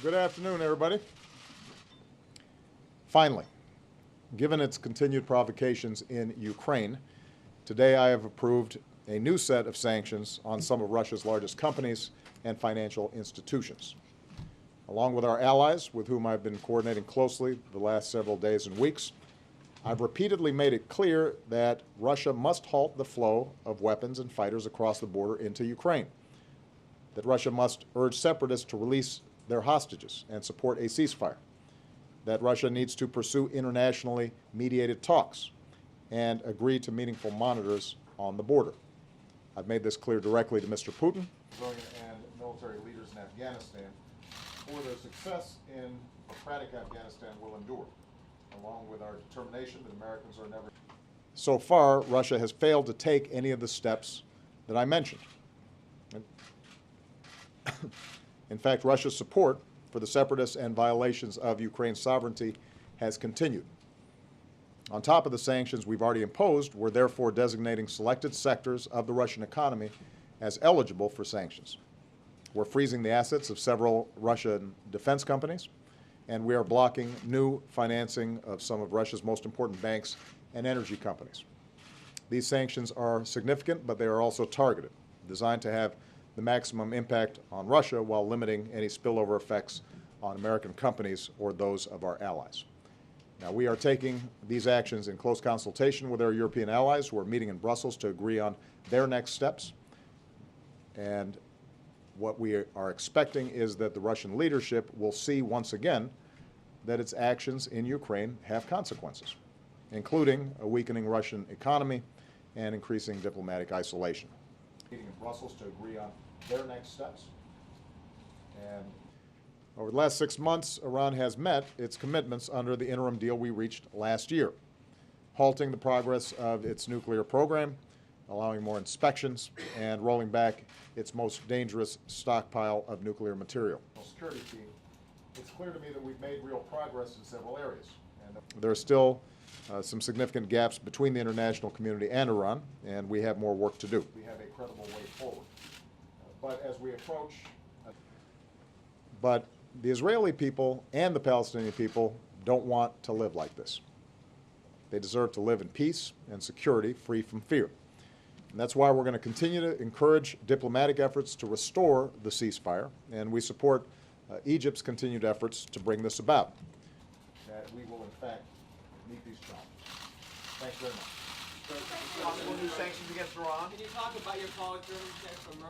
Good afternoon, everybody. Finally, given its continued provocations in Ukraine, today I have approved a new set of sanctions on some of Russia's largest companies and financial institutions. Along with our allies, with whom I've been coordinating closely the last several days and weeks, I've repeatedly made it clear that Russia must halt the flow of weapons and fighters across the border into Ukraine, that Russia must urge separatists to release their hostages and support a ceasefire, that Russia needs to pursue internationally mediated talks and agree to meaningful monitors on the border. I've made this clear directly to Mr. Putin and military leaders in Afghanistan, for their success in democratic Afghanistan will endure, along with our determination that Americans are never. So far, Russia has failed to take any of the steps that I mentioned. In fact, Russia's support for the separatists and violations of Ukraine's sovereignty has continued. On top of the sanctions we've already imposed, we're therefore designating selected sectors of the Russian economy as eligible for sanctions. We're freezing the assets of several Russian defense companies, and we are blocking new financing of some of Russia's most important banks and energy companies. These sanctions are significant, but they are also targeted, designed to have the maximum impact on Russia while limiting any spillover effects on American companies or those of our allies. Now, we are taking these actions in close consultation with our European allies, who are meeting in Brussels to agree on their next steps. And what we are expecting is that the Russian leadership will see once again that its actions in Ukraine have consequences, including a weakening Russian economy and increasing diplomatic isolation. Meeting in Brussels to agree on their next steps. And over the last 6 months, Iran has met its commitments under the interim deal we reached last year, halting the progress of its nuclear program, allowing more inspections, and rolling back its most dangerous stockpile of nuclear material. Security team, it's clear to me that we've made real progress in several areas. And there are still some significant gaps between the international community and Iran, and we have more work to do. We have a credible way forward. But as we approach, but the Israeli people and the Palestinian people don't want to live like this. They deserve to live in peace and security, free from fear. And that's why we're going to continue to encourage diplomatic efforts to restore the ceasefire, and we support Egypt's continued efforts to bring this about. That we will, in fact, meet these challenges. Thanks very much. Possible new sanctions against Iran? Can you talk about your colleague from